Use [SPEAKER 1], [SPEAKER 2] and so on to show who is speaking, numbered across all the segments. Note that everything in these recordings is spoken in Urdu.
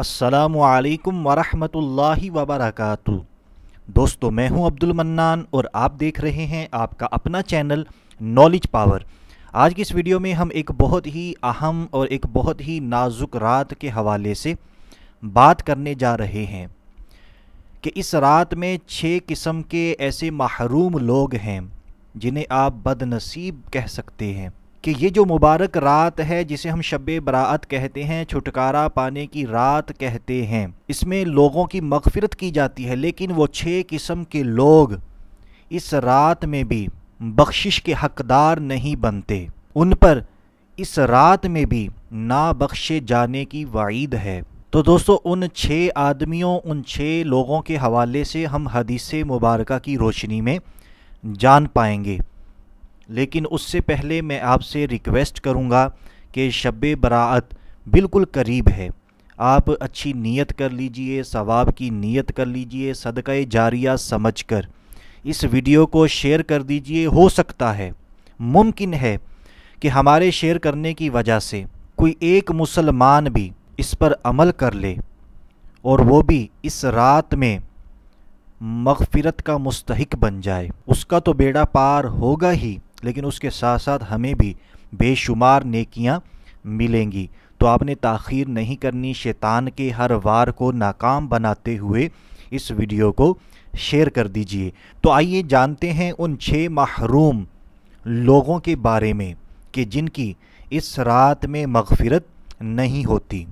[SPEAKER 1] السلام علیکم ورحمۃ اللہ وبرکاتہ۔ دوستو، میں ہوں عبد المنان اور آپ دیکھ رہے ہیں آپ کا اپنا چینل نالج پاور۔ آج کی اس ویڈیو میں ہم ایک بہت ہی اہم اور ایک بہت ہی نازک رات کے حوالے سے بات کرنے جا رہے ہیں کہ اس رات میں 6 قسم کے ایسے محروم لوگ ہیں جنہیں آپ بد نصیب کہہ سکتے ہیں کہ یہ جو مبارک رات ہے جسے ہم شب براءت کہتے ہیں، چھٹکارا پانے کی رات کہتے ہیں، اس میں لوگوں کی مغفرت کی جاتی ہے، لیکن وہ 6 قسم کے لوگ اس رات میں بھی بخشش کے حقدار نہیں بنتے، ان پر اس رات میں بھی نہ بخشے جانے کی وعید ہے۔ تو دوستو، ان 6 آدمیوں، ان 6 لوگوں کے حوالے سے ہم حدیث مبارکہ کی روشنی میں جان پائیں گے، لیکن اس سے پہلے میں آپ سے ریکویسٹ کروں گا کہ شب براءت بالکل قریب ہے، آپ اچھی نیت کر لیجئے، ثواب کی نیت کر لیجئے، صدقہ جاریہ سمجھ کر اس ویڈیو کو شیئر کر دیجئے۔ ہو سکتا ہے، ممکن ہے کہ ہمارے شیئر کرنے کی وجہ سے کوئی ایک مسلمان بھی اس پر عمل کر لے اور وہ بھی اس رات میں مغفرت کا مستحق بن جائے۔ اس کا تو بیڑا پار ہوگا ہی، لیکن اس کے ساتھ ساتھ ہمیں بھی بے شمار نیکیاں ملیں گی۔ تو آپ نے تاخیر نہیں کرنی، شیطان کے ہر وار کو ناکام بناتے ہوئے اس ویڈیو کو شیئر کر دیجئے۔ تو آئیے جانتے ہیں ان 6 محروم لوگوں کے بارے میں کہ جن کی اس رات میں مغفرت نہیں ہوتی۔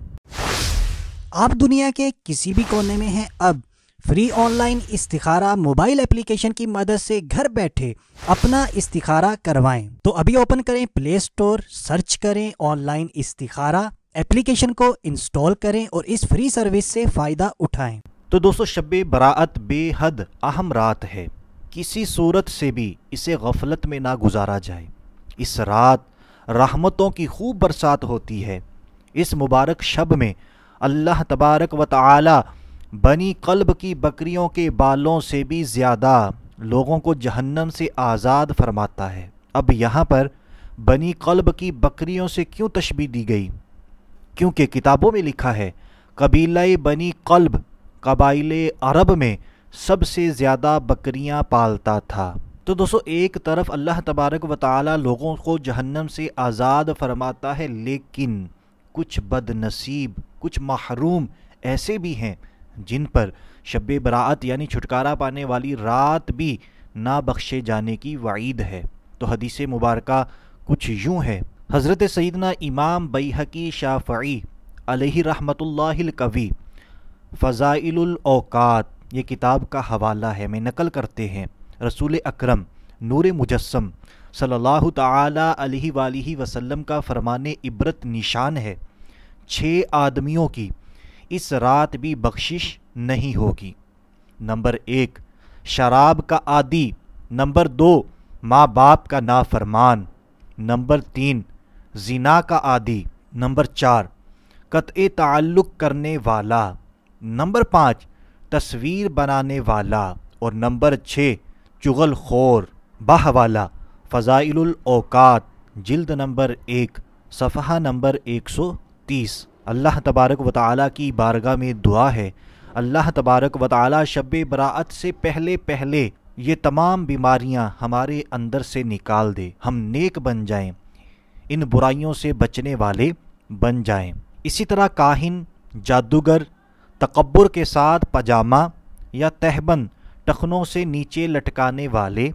[SPEAKER 2] آپ دنیا کے کسی بھی کونے میں ہیں، اب فری آن لائن استخارہ موبائل اپلیکیشن کی مدد سے گھر بیٹھے اپنا استخارہ کروائیں۔ تو ابھی اوپن کریں پلے اسٹور، سرچ کریں آن لائن استخارہ، اپلیکیشن کو انسٹال کریں اور اس فری سروس سے فائدہ اٹھائیں۔
[SPEAKER 1] تو دوستو، شب براءت بے حد اہم رات ہے، کسی صورت سے بھی اسے غفلت میں نہ گزارا جائے۔ اس رات رحمتوں کی خوب برسات ہوتی ہے۔ اس مبارک شب میں اللہ تبارک و تعالی بنی قلب کی بکریوں کے بالوں سے بھی زیادہ لوگوں کو جہنم سے آزاد فرماتا ہے۔ اب یہاں پر بنی قلب کی بکریوں سے کیوں تشبیہ دی گئی؟ کیونکہ کتابوں میں لکھا ہے قبیلہ بنی قلب قبائل عرب میں سب سے زیادہ بکریاں پالتا تھا۔ تو دوستو، ایک طرف اللہ تبارک و تعالی لوگوں کو جہنم سے آزاد فرماتا ہے، لیکن کچھ بد نصیب، کچھ محروم ایسے بھی ہیں جن پر شب براءت یعنی چھٹکارا پانے والی رات بھی نہ بخشے جانے کی وعید ہے۔ تو حدیث مبارکہ کچھ یوں ہے، حضرت سیدنا امام بیہقی شافعی علیہ رحمۃ اللہ القوی فضائل الاوقات، یہ کتاب کا حوالہ ہے، میں نقل کرتے ہیں، رسول اکرم نور مجسم صلی اللہ تعالی علیہ وآلہ وسلم کا فرمان عبرت نشان ہے، 6 آدمیوں کی اس رات بھی بخشش نہیں ہوگی۔ نمبر 1، شراب کا عادی۔ نمبر 2، ماں باپ کا نافرمان۔ نمبر 3، زنا کا عادی۔ نمبر 4، قطع تعلق کرنے والا۔ نمبر 5، تصویر بنانے والا۔ اور نمبر 6، چغل خور۔ بحوالہ فضائل الاوقات، جلد نمبر 1، صفحہ نمبر 130۔ اللہ تبارک و تعالیٰ کی بارگاہ میں دعا ہے، اللہ تبارک و تعالیٰ شب براءت سے پہلے یہ تمام بیماریاں ہمارے اندر سے نکال دے، ہم نیک بن جائیں، ان برائیوں سے بچنے والے بن جائیں۔ اسی طرح کاہن، جادوگر، تکبر کے ساتھ پاجامہ یا تہبند ٹخنوں سے نیچے لٹکانے والے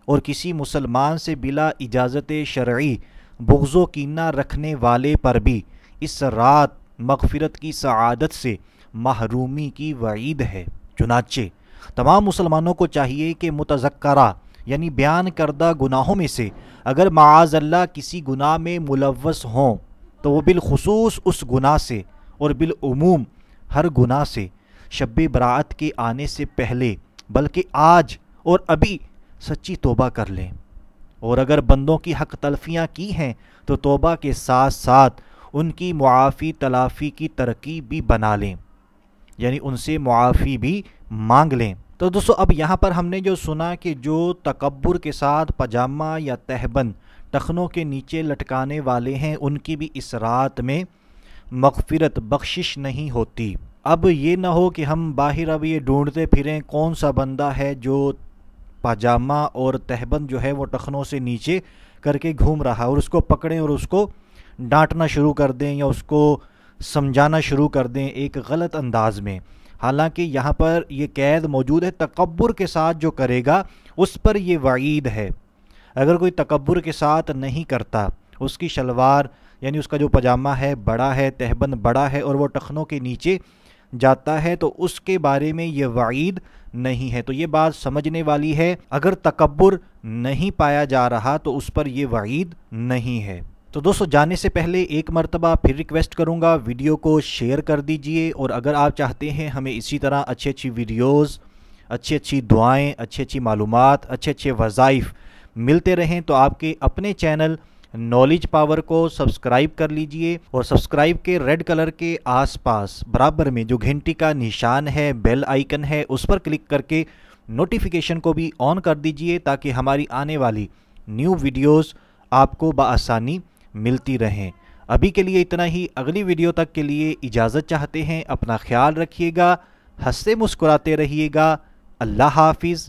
[SPEAKER 1] اور کسی مسلمان سے بلا اجازت شرعی بغض و کینہ رکھنے والے پر بھی اس رات مغفرت کی سعادت سے محرومی کی وعید ہے۔ چنانچہ تمام مسلمانوں کو چاہیے کہ متذکرہ یعنی بیان کردہ گناہوں میں سے اگر معاذ اللہ کسی گناہ میں ملوث ہوں تو وہ بالخصوص اس گناہ سے اور بالعموم ہر گناہ سے شب براءت کے آنے سے پہلے بلکہ آج اور ابھی سچی توبہ کر لیں، اور اگر بندوں کی حق تلفیاں کی ہیں تو توبہ کے ساتھ ساتھ ان کی معافی تلافی کی ترکیب بھی بنا لیں، یعنی ان سے معافی بھی مانگ لیں۔ تو دوستو، اب یہاں پر ہم نے جو سنا کہ جو تکبر کے ساتھ پاجامہ یا تہبند ٹخنوں کے نیچے لٹکانے والے ہیں، ان کی بھی اس رات میں مغفرت بخشش نہیں ہوتی۔ اب یہ نہ ہو کہ ہم باہر اب یہ ڈھونڈتے پھریں کون سا بندہ ہے جو پاجامہ اور تہبند جو ہے وہ ٹخنوں سے نیچے کر کے گھوم رہا اور اس کو پکڑیں اور اس کو ڈانٹنا شروع کر دیں یا اس کو سمجھانا شروع کر دیں ایک غلط انداز میں۔ حالانکہ یہاں پر یہ قید موجود ہے، تکبر کے ساتھ جو کرے گا اس پر یہ وعید ہے۔ اگر کوئی تکبر کے ساتھ نہیں کرتا، اس کی شلوار یعنی اس کا جو پاجامہ ہے بڑا ہے، تہبند بڑا ہے اور وہ ٹخنوں کے نیچے جاتا ہے تو اس کے بارے میں یہ وعید نہیں ہے۔ تو یہ بات سمجھنے والی ہے، اگر تکبر نہیں پایا جا رہا تو اس پر یہ وعید نہیں ہے۔ تو دوستو جانے سے پہلے ایک مرتبہ پھر ریکویسٹ کروں گا، ویڈیو کو شیئر کر دیجئے، اور اگر آپ چاہتے ہیں ہمیں اسی طرح اچھی ویڈیوز، اچھی دعائیں، اچھی معلومات، اچھے وظائف ملتے رہیں تو آپ کے اپنے چینل نالج پاور کو سبسکرائب کر لیجئے، اور سبسکرائب کے ریڈ کلر کے آس پاس برابر میں جو گھنٹی کا نشان ہے، بیل آئیکن ہے، اس پر کلک کر کے نوٹیفیکیشن کو بھی آن کر دیجئے تاکہ ہماری آنے والی نیو ویڈیوز آپ کو بآسانی ملتی رہیں۔ ابھی کے لیے اتنا ہی، اگلی ویڈیو تک کے لیے اجازت چاہتے ہیں۔ اپنا خیال رکھیے گا، ہنستے مسکراتے رہیے گا۔ اللہ حافظ۔